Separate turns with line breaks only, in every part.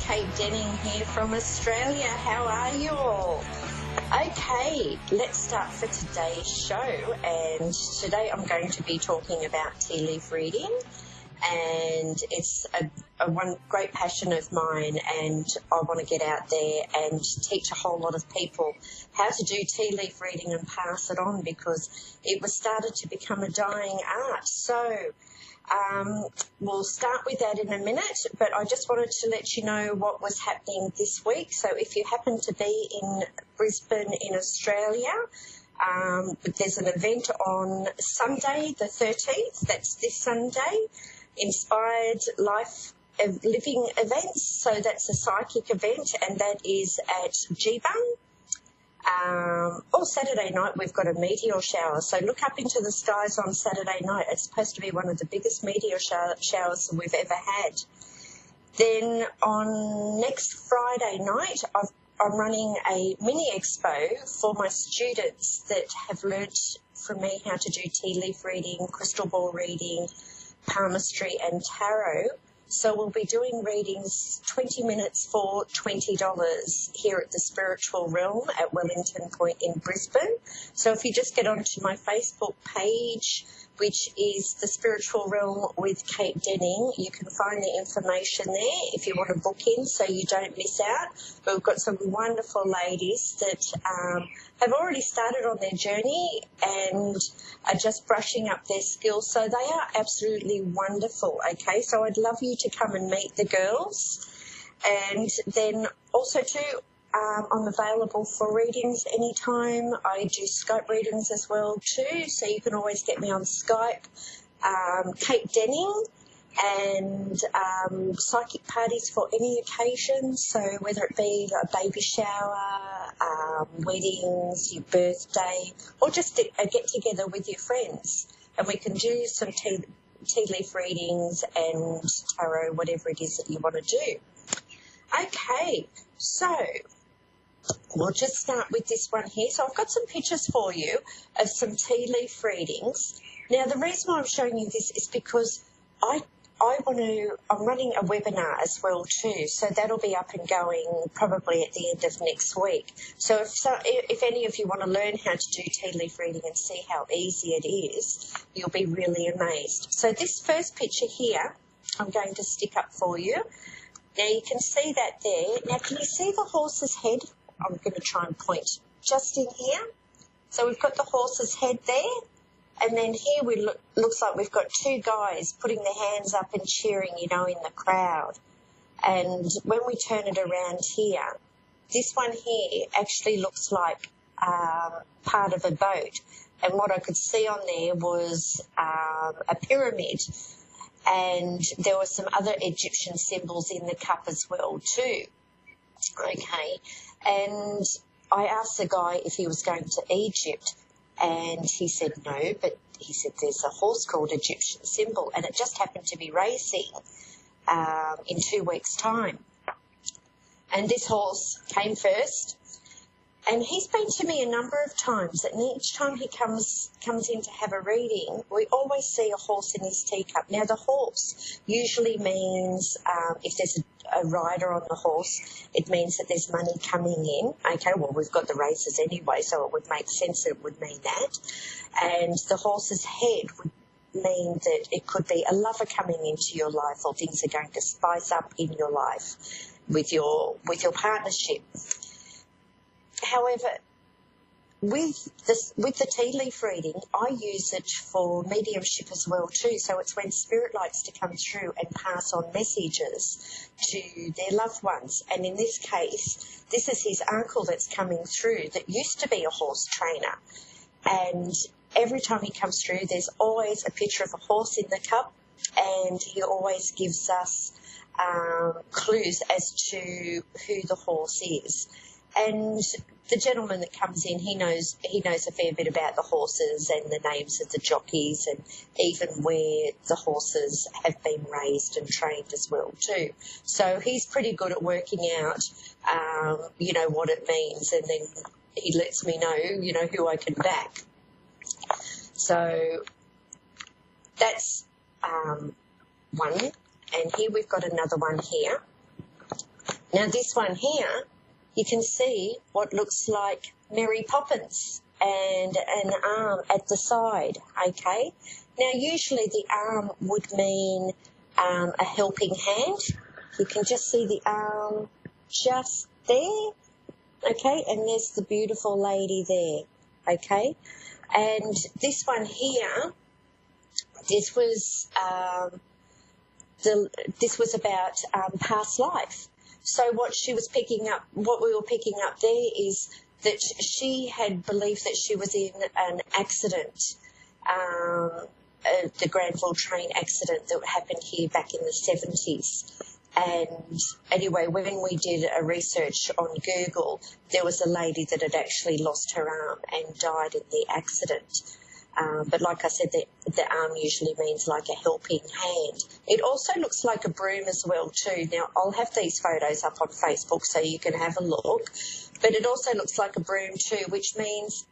Kate Denning here from Australia. How are you all? Okay, let's start for today's show. And today I'm going to be talking about tea leaf reading. And it's a one great passion of mine, and I want to get out there and teach a whole lot of people how to do tea leaf reading and pass it on, because it was started to become a dying art. So we'll start with that in a minute, but I just wanted to let you know what was happening this week. So if you happen to be in Brisbane in Australia, there's an event on Sunday the 13th, that's this Sunday, Inspired Life of Living events. So that's a psychic event, and that is at Geebung. Saturday night we've got a meteor shower, so look up into the skies on Saturday night. It's supposed to be one of the biggest meteor showers we've ever had. Then on next Friday night I'm running a mini expo for my students that have learnt from me how to do tea leaf reading, crystal ball reading, palmistry and tarot. So we'll be doing readings 20 minutes for $20 here at the Spiritual Realm at Wellington Point in Brisbane. So if you just get onto my Facebook page, which is the Spiritual Realm with Kate Denning, you can find the information there if you want to book in so you don't miss out. But we've got some wonderful ladies that have already started on their journey and are just brushing up their skills. So they are absolutely wonderful, okay? So I'd love you to come and meet the girls. And then also too, I'm available for readings anytime. I do Skype readings as well too, so you can always get me on Skype. Kate Denning, and psychic parties for any occasion, so whether it be a baby shower, weddings, your birthday, or just a get-together with your friends, and we can do some tea leaf readings and tarot, whatever it is that you want to do. Okay, so we'll just start with this one here. So I've got some pictures for you of some tea leaf readings. Now, the reason why I'm showing you this is because I'm running a webinar as well too, so that'll be up and going probably at the end of next week. So if any of you want to learn how to do tea leaf reading and see how easy it is, you'll be really amazed. So this first picture here, I'm going to stick up for you. Now you can see that there. Now can you see the horse's head? I'm going to try and point just in here. So we've got the horse's head there. And then here looks like we've got two guys putting their hands up and cheering, in the crowd. And when we turn it around here, this one here actually looks like part of a boat. And what I could see on there was a pyramid. And there were some other Egyptian symbols in the cup as well too. Okay. And I asked the guy if he was going to Egypt. And he said no, but he said there's a horse called Egyptian Symbol, and it just happened to be racing in 2 weeks' time. And this horse came first, and he's been to me a number of times, and each time he comes in to have a reading, we always see a horse in his teacup. Now, the horse usually means if there's a rider on the horse, it means that there's money coming in. Okay, well, we've got the races anyway, so it would make sense that it would mean that. And the horse's head would mean that it could be a lover coming into your life, or things are going to spice up in your life with your partnership. However, with the tea leaf reading, I use it for mediumship as well too. So it's when spirit likes to come through and pass on messages to their loved ones. And in this case, this is his uncle that's coming through that used to be a horse trainer. And every time he comes through, there's always a picture of a horse in the cup, and he always gives us clues as to who the horse is. And the gentleman that comes in, he knows a fair bit about the horses and the names of the jockeys, and even where the horses have been raised and trained as well too. So he's pretty good at working out, what it means, and then he lets me know, who I can back. So that's one. And here we've got another one here. Now this one here, you can see what looks like Mary Poppins and an arm at the side, okay? Now usually the arm would mean a helping hand. You can just see the arm just there, okay? And there's the beautiful lady there, okay? And this one here, this was about past life. So what we were picking up there is that she had believed that she was in an accident, the Granville train accident that happened here back in the 70s. And anyway, when we did a research on Google, there was a lady that had actually lost her arm and died in the accident. But like I said, the arm usually means like a helping hand. It also looks like a broom as well too. Now, I'll have these photos up on Facebook so you can have a look. But it also looks like a broom too, which means,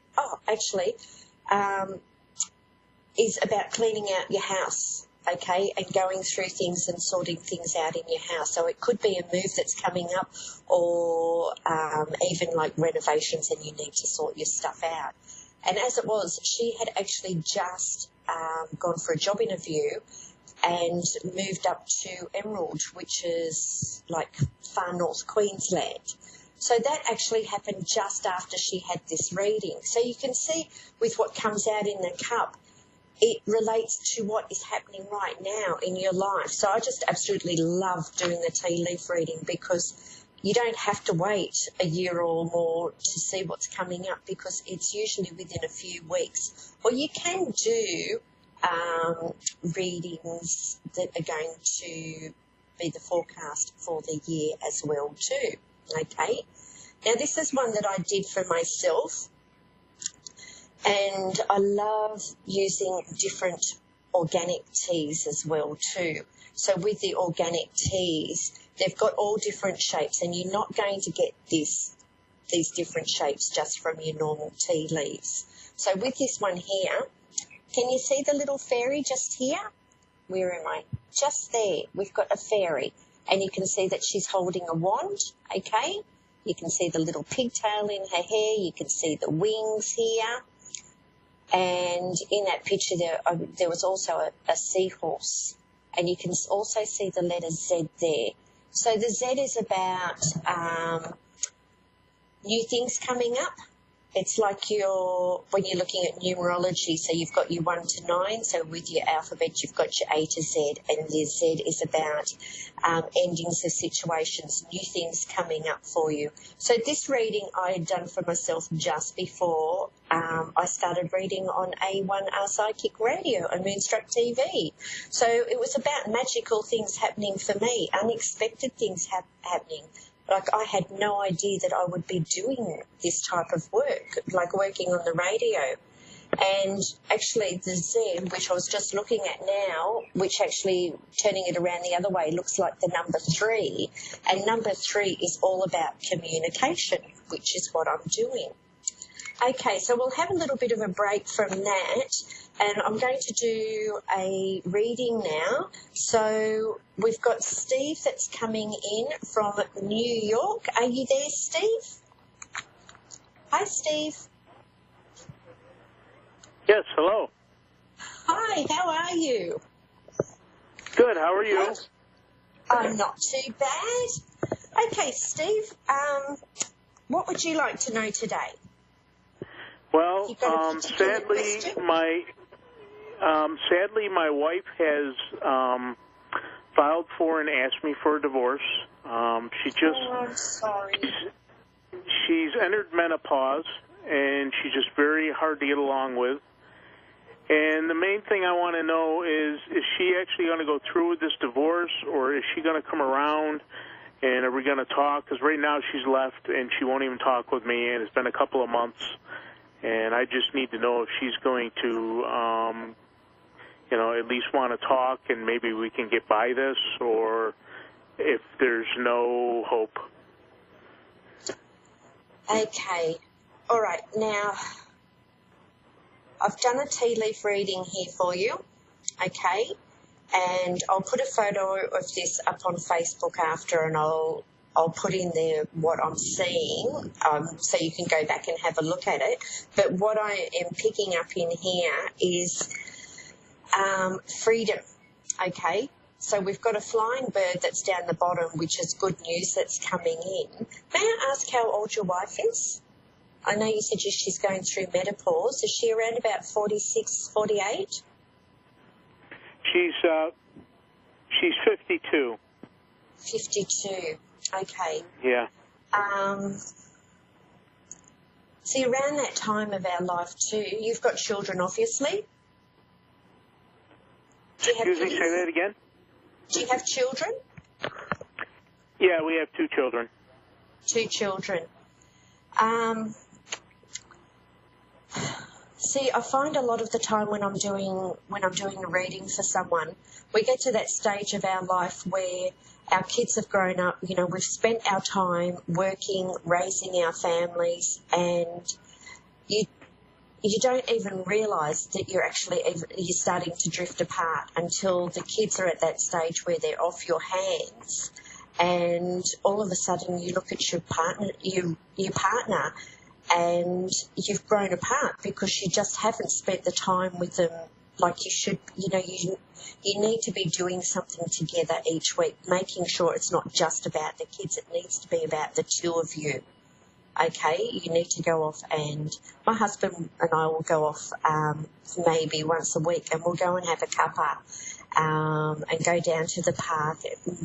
is about cleaning out your house, okay, and going through things and sorting things out in your house. So it could be a move that's coming up, or even like renovations and you need to sort your stuff out. And as it was, she had actually just gone for a job interview and moved up to Emerald, which is like far north Queensland. So that actually happened just after she had this reading. So you can see with what comes out in the cup, it relates to what is happening right now in your life. So I just absolutely love doing the tea leaf reading, because you don't have to wait a year or more to see what's coming up, because it's usually within a few weeks. Or you can do readings that are going to be the forecast for the year as well too, okay? Now this is one that I did for myself, and I love using different organic teas as well too. So with the organic teas, they've got all different shapes, and you're not going to get these different shapes just from your normal tea leaves. So with this one here, can you see the little fairy just here? Where am I? Just there. We've got a fairy, and you can see that she's holding a wand, okay? You can see the little pigtail in her hair. You can see the wings here. And in that picture there was also a seahorse, and you can also see the letter Z there. So the Z is about new things coming up. It's like when you're looking at numerology, so you've got your 1 to 9, so with your alphabet you've got your A to Z, and the Z is about endings of situations, new things coming up for you. So this reading I had done for myself just before I started reading on A1R Psychic Radio and Moonstruck TV. So it was about magical things happening for me, unexpected things happening. Like, I had no idea that I would be doing this type of work, like working on the radio. And actually the Z, which I was just looking at now, which actually turning it around the other way looks like the number 3. And number 3 is all about communication, which is what I'm doing. Okay, so we'll have a little bit of a break from that, and I'm going to do a reading now. So we've got Steve that's coming in from New York. Are you there, Steve? Hi, Steve.
Yes, hello.
Hi, how are you?
Good, how are you?
I'm not too bad. Okay, Steve, what would you like to know today?
Well, sadly, my wife has filed for and asked me for a divorce.
I'm sorry.
She's entered menopause, and she's just very hard to get along with. And the main thing I want to know is she actually going to go through with this divorce, or is she going to come around, and are we going to talk? Because right now she's left, and she won't even talk with me, and it's been a couple of months. And I just need to know if she's going to, at least want to talk, and maybe we can get by this, or if there's no hope.
Okay. All right. Now, I've done a tea leaf reading here for you, okay? And I'll put a photo of this up on Facebook after, and I'll I'll put in there what I'm seeing, so you can go back and have a look at it. But what I am picking up in here is freedom, okay? So we've got a flying bird that's down the bottom, which is good news that's coming in. May I ask how old your wife is? I know you said she's going through menopause. Is she around about 46, 48?
She's 52.
52. Okay.
Yeah.
See, around that time of our life too, you've got children, obviously. Do you have
Excuse me, say that again?
Do you have children?
Yeah, we have 2 children.
2 children. See, I find a lot of the time when I'm doing a reading for someone, we get to that stage of our life where our kids have grown up, you know, we've spent our time working, raising our families, and you don't even realise that you're starting to drift apart until the kids are at that stage where they're off your hands, and all of a sudden you look at your partner, and you've grown apart because you just haven't spent the time with them like you should. You know, you need to be doing something together each week, making sure it's not just about the kids. It needs to be about the 2 of you. Okay, you need to go off, and my husband and I will go off maybe once a week, and we'll go and have a cuppa and go down to the park.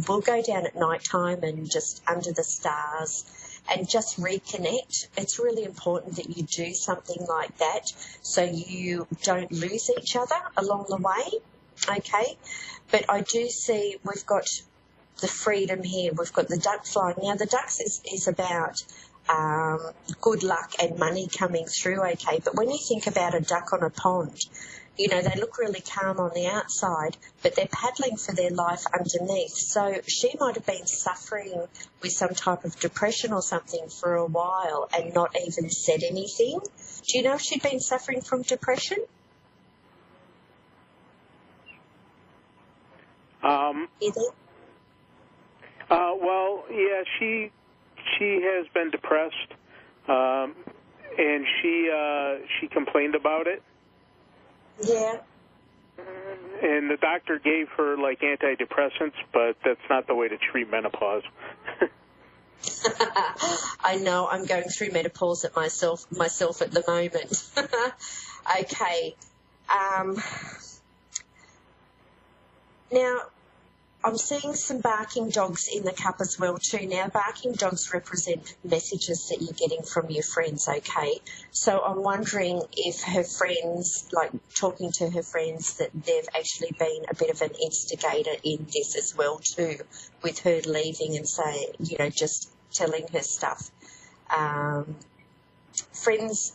We'll go down at night time and just under the stars and just reconnect. It's really important that you do something like that so you don't lose each other along the way, okay? But I do see we've got the freedom here. We've got the duck flying. Now, the ducks is about good luck and money coming through, okay? But when you think about a duck on a pond, you know, they look really calm on the outside, but they're paddling for their life underneath. So she might have been suffering with some type of depression or something for a while and not even said anything. Do you know if she'd been suffering from depression?
Well, yeah, she has been depressed, and she complained about it.
Yeah.
And the doctor gave her, like, antidepressants, but that's not the way to treat menopause.
I know, I'm going through menopause at myself at the moment. Okay. Now, I'm seeing some barking dogs in the cup as well too. Now, barking dogs represent messages that you're getting from your friends, okay? So I'm wondering if her friends, like talking to her friends, that they've actually been a bit of an instigator in this as well too, with her leaving and saying, you know, just telling her stuff. Friends,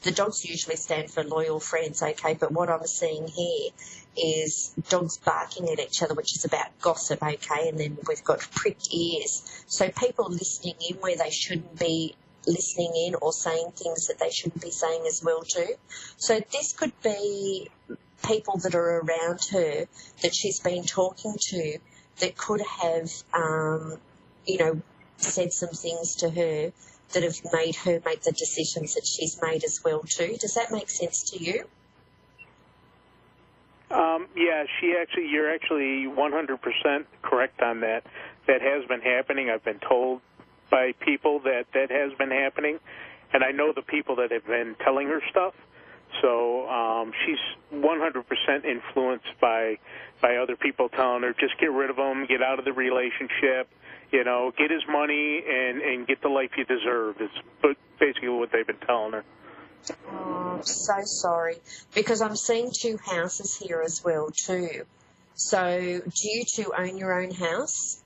the dogs usually stand for loyal friends, okay, but what I'm seeing here is dogs barking at each other, which is about gossip, okay, and then we've got pricked ears. So people listening in where they shouldn't be listening in or saying things that they shouldn't be saying as well too. So this could be people that are around her that she's been talking to that could have, you know, said some things to her that have made her make the decisions that she's made as well too. Does that make sense to you?
Yeah, you're actually 100% correct on that. That has been happening. I've been told by people that has been happening, and I know the people that have been telling her stuff. So she's 100% influenced by other people telling her, just get rid of him, get out of the relationship, you know, get his money and get the life you deserve. It's basically what they've been telling her.
Oh, I'm so sorry, because I'm seeing 2 houses here as well too. So do you 2 own your own house?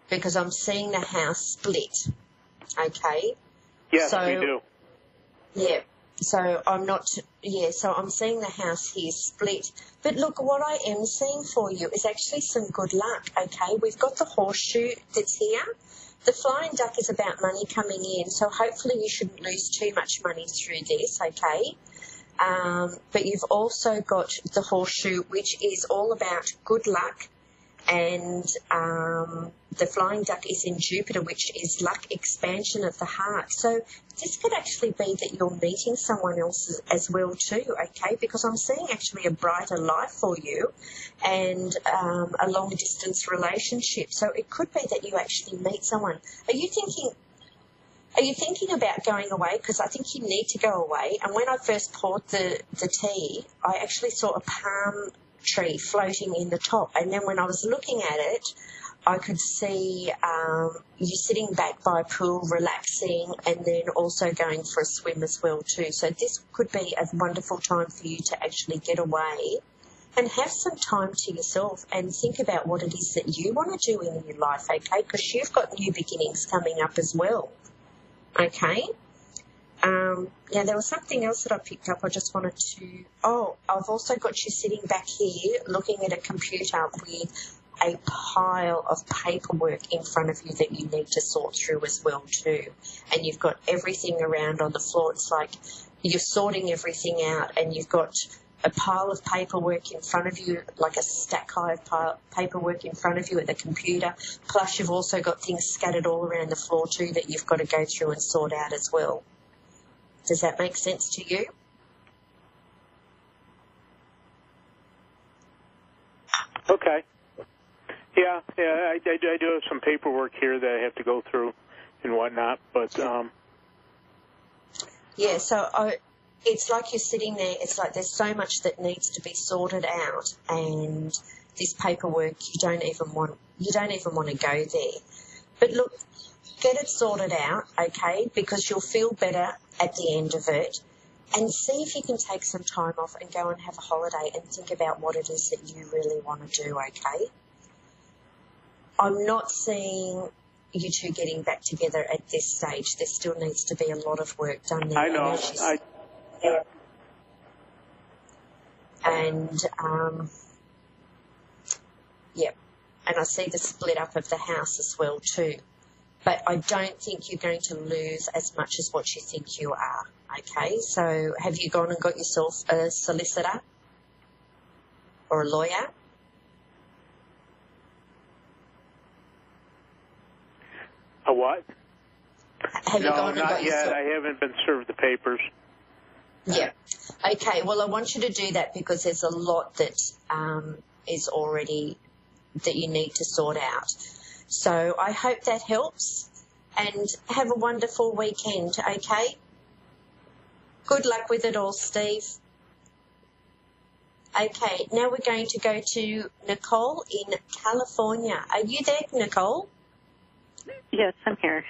Because I'm seeing the house split, okay?
Yes, we do.
Yeah, so I'm not, so I'm seeing the house here split. But look, what I am seeing for you is actually some good luck, okay? We've got the horseshoe that's here. The flying duck is about money coming in, so hopefully you shouldn't lose too much money through this, okay? But you've also got the horseshoe, which is all about good luck And the flying duck is in Jupiter, which is like expansion of the heart. So this could actually be that you're meeting someone else as well too, okay? Because I'm seeing actually a brighter life for you and a long-distance relationship. So it could be that you actually meet someone. Are you thinking about going away? Because I think you need to go away. And when I first poured the tea, I actually saw a palm tree floating in the top. And then when I was looking at it, I could see you sitting back by a pool, relaxing, and then also going for a swim as well too. So this could be a wonderful time for you to actually get away and have some time to yourself and think about what it is that you want to do in your life, okay? Because you've got new beginnings coming up as well, okay? Now, there was something else that I picked up. I just wanted to... Oh, I've also got you sitting back here looking at a computer with a pile of paperwork in front of you that you need to sort through as well too. And you've got everything around on the floor. It's like you're sorting everything out and you've got a pile of paperwork in front of you, like a stack high of paperwork in front of you at the computer. Plus you've also got things scattered all around the floor too that you've got to go through and sort out as well. Does that make sense to you?
Okay. Yeah, I do have some paperwork here that I have to go through and whatnot, but...
Yeah, so it's like you're sitting there, it's like there's so much that needs to be sorted out, and this paperwork, you don't even want to go there. But look, get it sorted out, okay, because you'll feel better at the end of it, and see if you can take some time off and go and have a holiday and think about what it is that you really want to do, okay? I'm not seeing you two getting back together at this stage. There still needs to be a lot of work done there.
I know.
And, and I see the split up of the house as well too. But I don't think you're going to lose as much as what you think you are, okay? So have you gone and got yourself a solicitor or a lawyer?
A what?
Have you gone and
not
got
yet.
yourself...
I haven't been served the papers.
Yeah. Okay, well, I want you to do that because there's a lot that is already that you need to sort out. So I hope that helps, and have a wonderful weekend, okay? Good luck with it all, Steve. Okay, now we're going to go to Nicole in California. Are you there, Nicole?
Yes, I'm here.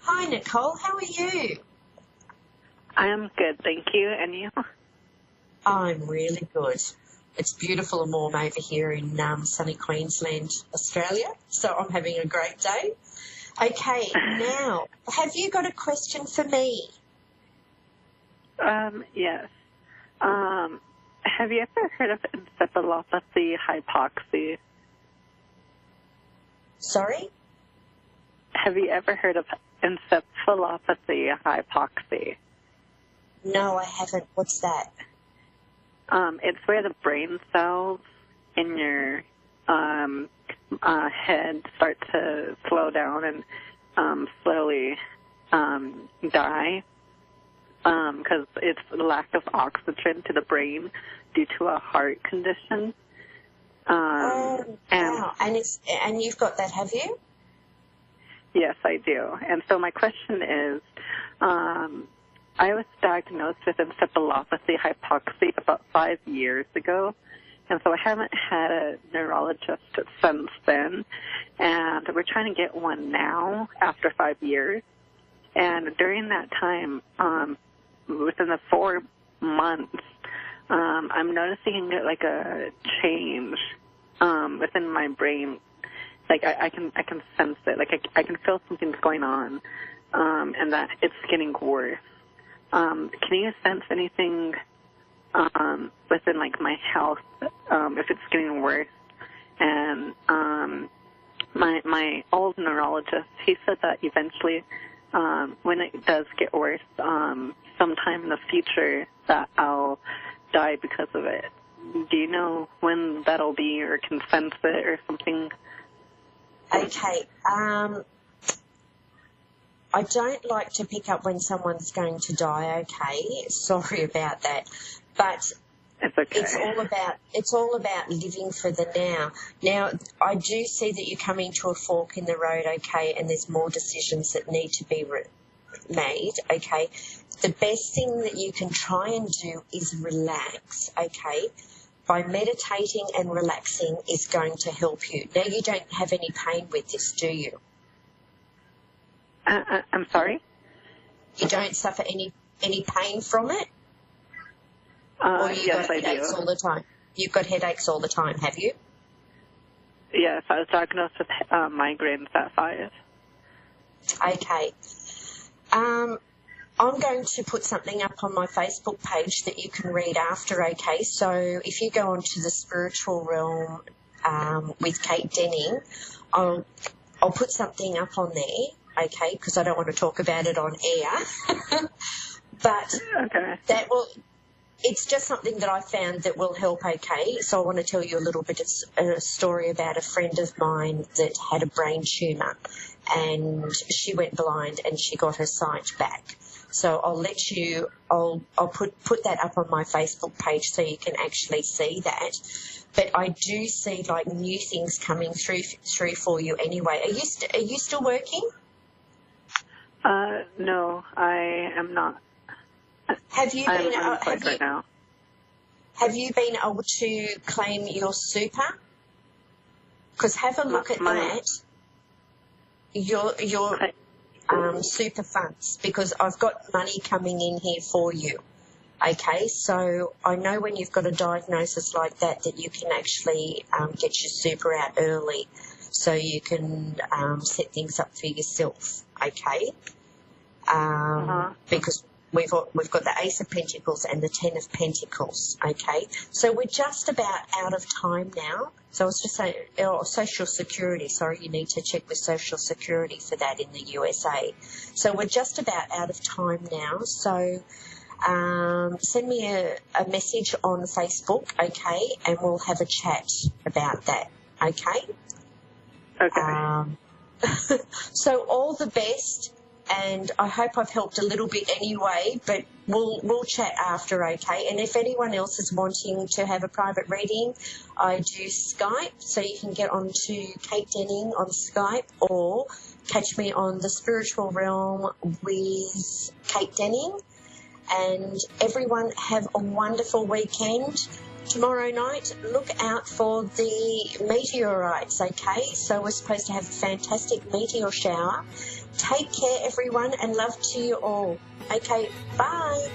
Hi, Nicole. How are you?
I'm good, thank you. And you?
I'm really good. It's beautiful and warm over here in sunny Queensland, Australia, so I'm having a great day. Okay, now, have you got a question for me?
Yes. Have you ever heard of encephalopathy hypoxia?
Sorry?
Have you ever heard of encephalopathy hypoxia?
No, I haven't. What's that?
It's where the brain cells in your head start to slow down and slowly die because it's lack of oxygen to the brain due to a heart condition.
Wow. And you've got that, have you?
Yes, I do. And so my question is, I was diagnosed with encephalopathy hypoxia about 5 years ago, and so I haven't had a neurologist since then, and we're trying to get one now after 5 years. And during that time, within the 4 months, I'm noticing like a change within my brain. Like I can sense it. Like I can feel something's going on, and that it's getting worse. Can you sense anything within like my health if it's getting worse? And my old neurologist, he said that eventually, when it does get worse, sometime in the future that I'll die because of it. Do you know when that'll be, or can sense it or something?
Okay. I don't like to pick up when someone's going to die, okay? Sorry about that. But
It's okay.
It's all about living for the now. Now, I do see that you're coming to a fork in the road, okay, and there's more decisions that need to be made, okay? The best thing that you can try and do is relax, okay? By meditating and relaxing is going to help you. Now, you don't have any pain with this, do you?
I'm sorry?
You don't suffer any pain from it? Or you've
Yes,
got
I
headaches
do.
all the time? You've got headaches all the time, have you?
Yes, I was diagnosed with migraines at 5.
Okay. I'm going to put something up on my Facebook page that you can read after, okay? So if you go onto the spiritual realm with Kate Denning, I'll put something up on there, okay, because I don't want to talk about it on air. But
Okay.
it's just something that I found that will help, okay? So I want to tell you a little bit of a story about a friend of mine that had a brain tumour, and she went blind and she got her sight back. So I'll put that up on my Facebook page so you can actually see that. But I do see like new things coming through for you anyway. Are you still working?
No, I am not.
Have you
I'm
been
unemployed right now.
have you been able to claim your super? Because have a look at that. Your super funds, because I've got money coming in here for you. Okay, so I know when you've got a diagnosis like that you can actually get your super out early, so you can set things up for yourself. Okay, because we've got the Ace of Pentacles and the 10 of Pentacles. Okay, so we're just about out of time now. So I was just saying, Social Security, sorry, you need to check with Social Security for that in the USA. So we're just about out of time now. So send me a message on Facebook, okay, and we'll have a chat about that, okay?
Okay.
So all the best, and I hope I've helped a little bit anyway, but we'll chat after, okay? And if anyone else is wanting to have a private reading, I do Skype, so you can get onto Kate Denning on Skype or catch me on the Spiritual Realm with Kate Denning. And everyone have a wonderful weekend. Tomorrow night, look out for the meteorites, okay? So we're supposed to have a fantastic meteor shower. Take care, everyone, and love to you all. Okay, bye.